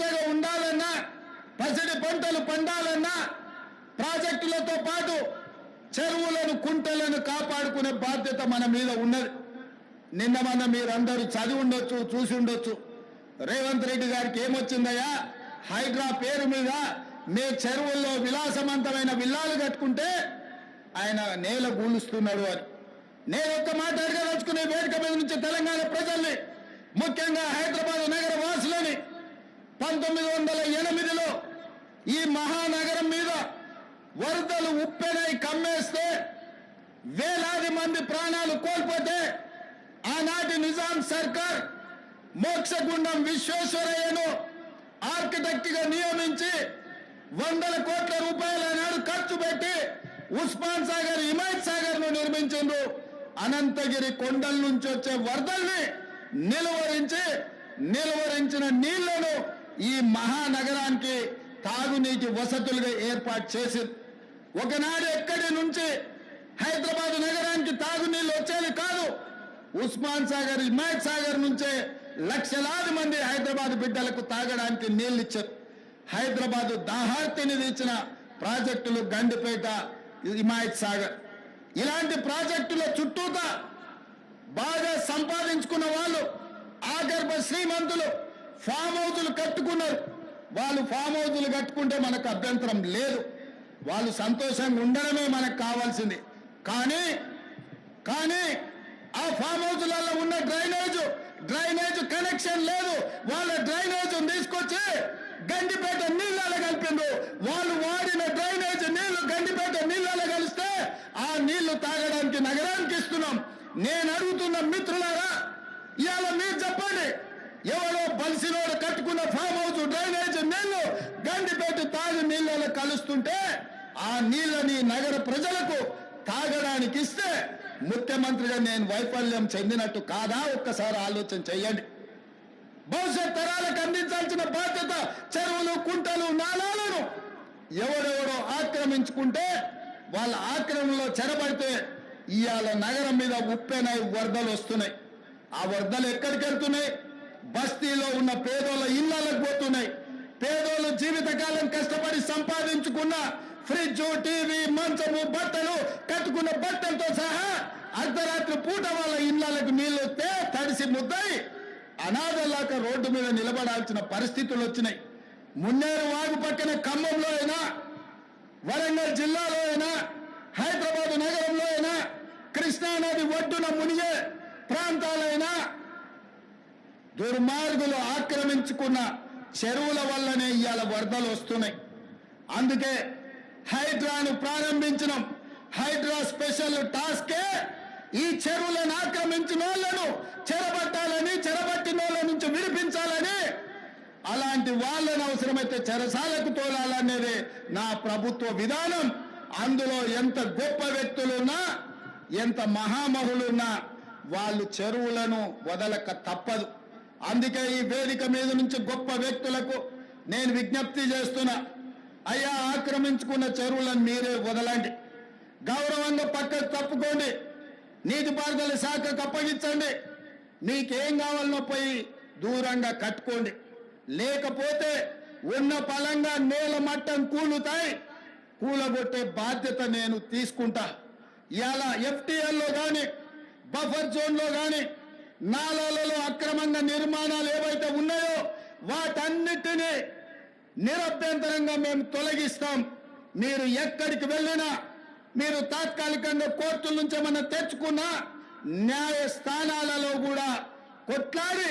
పచ్చగా ఉండాలన్నా, పసిడి పంటలు పండాలన్నా ప్రాజెక్టులతో పాటు చెరువులను, కుంటలను కాపాడుకునే బాధ్యత మన మీద ఉన్నది. నిన్న మొన్న మీరందరూ చదివి ఉండొచ్చు, చూసి ఉండొచ్చు. రేవంత్ రెడ్డి గారికి ఏమొచ్చిందయ్యా, హైడ్రా పేరు మీద మీ చెరువుల్లో విలాసవంతమైన విల్లాలు కట్టుకుంటే ఆయన నేల గూలుస్తున్నాడు అని. నేను ఒక్క మాట అడగదలుచుకునే వేదిక మీద నుంచి తెలంగాణ ప్రజల్ని, ముఖ్యంగా హైదరాబాద్ నగర వాసులని, 1908లో ఈ మహానగరం మీద వరదలు ఉప్పెనై కమ్మేస్తే వేలాది మంది ప్రాణాలు కోల్పోతే ఆనాటి నిజాం సర్కార్ మోక్షగుండం విశ్వేశ్వరయ్యను ఆర్కిటెక్ట్ గా నియమించి 100 కోట్ల రూపాయల నాడు ఖర్చు పెట్టి ఉస్మాన్ సాగర్, హిమాయత్ సాగర్ ను నిర్మించిండ్రు. అనంతగిరి కొండల నుంచి వచ్చే వరదల్ని నిలువరించిన నీళ్లను ఈ మహానగరానికి తాగునీటి వసతులుగా ఏర్పాటు చేసింది. ఒకనాడు ఎక్కడి నుంచి హైదరాబాద్ నగరానికి తాగునీళ్లు వచ్చేది కాదు. ఉస్మాన్ సాగర్, హిమాయత్ సాగర్ నుంచే లక్షలాది మంది హైదరాబాద్ బిడ్డలకు తాగడానికి నీళ్లు ఇచ్చారు. హైదరాబాద్ దాహార్తిని తీర్చిన ప్రాజెక్టులు గండిపేట, హిమాయత్ సాగర్. ఇలాంటి ప్రాజెక్టుల చుట్టూతా బాగా సంపాదించుకున్న వాళ్ళు, ఆగర్భ శ్రీమంతులు ఫామ్ హౌజులు కట్టుకున్నారు. వాళ్ళు ఫామ్ హౌజులు కట్టుకుంటే మనకు అభ్యంతరం లేదు, వాళ్ళు సంతోషంగా ఉండడమే మనకు కావాల్సింది. కానీ ఆ ఫామ్ హౌజులలో ఉన్న డ్రైనేజ్ కనెక్షన్ లేదు. వాళ్ళ డ్రైనేజ్ తీసుకొచ్చి గండిపేట నీళ్ళలో కలిపిండు. వాళ్ళు వాడిన డ్రైనేజ్ నీళ్లు గండిపేట నీళ్ళలో కలిస్తే ఆ నీళ్లు తాగడానికి నగరానికి ఇస్తున్నాం. నేను అడుగుతున్న మిత్రులారా, ఇవాళ మీరు చెప్పండి, ఎవరో బలిసినోడు కట్టుకున్న ఫామ్ హౌస్ డ్రైనేజ్ నీళ్లు గండిపేట తాగి నీళ్ళలో కలుస్తుంటే ఆ నీళ్ళని నగర ప్రజలకు తాగడానికి ఇస్తే ముఖ్యమంత్రిగా నేను వైఫల్యం చెందినట్టు కాదా? ఒక్కసారి ఆలోచన చెయ్యండి. భవిష్యత్ తరాలకు అందించాల్సిన బాధ్యత చెరువులు, కుంటలు, నాలాలను ఎవరెవరో ఆక్రమించుకుంటే వాళ్ళ ఆక్రమణలో చెరబడితే ఇవాళ నగరం మీద ఉప్పెనై వరదలు వస్తున్నాయి. ఆ వరదలు ఎక్కడికి వెళ్తున్నాయి? బస్తీలో ఉన్న పేదోళ్ళ ఇళ్లకు పోతున్నాయి. పేదోళ్ళు జీవితకాలం కష్టపడి సంపాదించుకున్న ఫ్రిడ్జ్, టీవీ, మంచము, బట్టలు, కట్టుకున్న బట్టలతో సహా అర్ధరాత్రి పూట వాళ్ళ ఇళ్లకు నీళ్లు వస్తే తడిసి ముద్దయి అనాథలాక రోడ్డు మీద నిలబడాల్సిన పరిస్థితులు వచ్చినాయి. మున్నేరు వాగు పక్కన ఖమ్మంలో అయినా, వరంగల్ జిల్లాలో అయినా, హైదరాబాద్ నగరంలో అయినా, కృష్ణానది ఒడ్డున మునిగే ప్రాంతాలైనా దుర్మార్గులు ఆక్రమించుకున్న చెరువుల వల్లనే ఇవాళ వరదలు వస్తున్నాయి. అందుకే హైడ్రాను ప్రారంభించినాం. హైడ్రా స్పెషల్ టాస్కే ఈ చెరువులను ఆక్రమించిన వాళ్ళను చెరబట్టాలని, చెరబట్టిన వాళ్ళ నుంచి విడిపించాలని, అలాంటి వాళ్ళని అవసరమైతే చెరసాలకు తోలాలనేది నా ప్రభుత్వ విధానం. అందులో ఎంత గొప్ప వ్యక్తులున్నా, ఎంత మహామహులున్నా వాళ్ళు చెరువులను వదలక తప్పదు. అందుకే ఈ వేదిక మీద నుంచి గొప్ప వ్యక్తులకు నేను విజ్ఞప్తి చేస్తున్నా, అయ్యా, ఆక్రమించుకున్న చెరువులను మీరే వదలండి, గౌరవంగా పక్కకు తప్పుకోండి, నీటిపారుదల శాఖకు అప్పగించండి, మీకేం కావాలనో పోయి దూరంగా కట్టుకోండి. లేకపోతే ఉన్న పలంగా నేల మట్టం కూలగొట్టే బాధ్యత నేను తీసుకుంటా. ఇలా ఎఫ్టీఎల్లో కానీ, బఫర్ జోన్లో కానీ, నాలాలలో అక్రమంగా నిర్మాణాలు ఏవైతే ఉన్నాయో వాటన్నిటినీ నిరభ్యంతరంగా మేము తొలగిస్తాం. మీరు ఎక్కడికి వెళ్ళినా, మీరు తాత్కాలికంగా కోర్టుల నుంచి ఏమన్నా తెచ్చుకున్నా న్యాయస్థానాలలో కూడా కొట్లాడి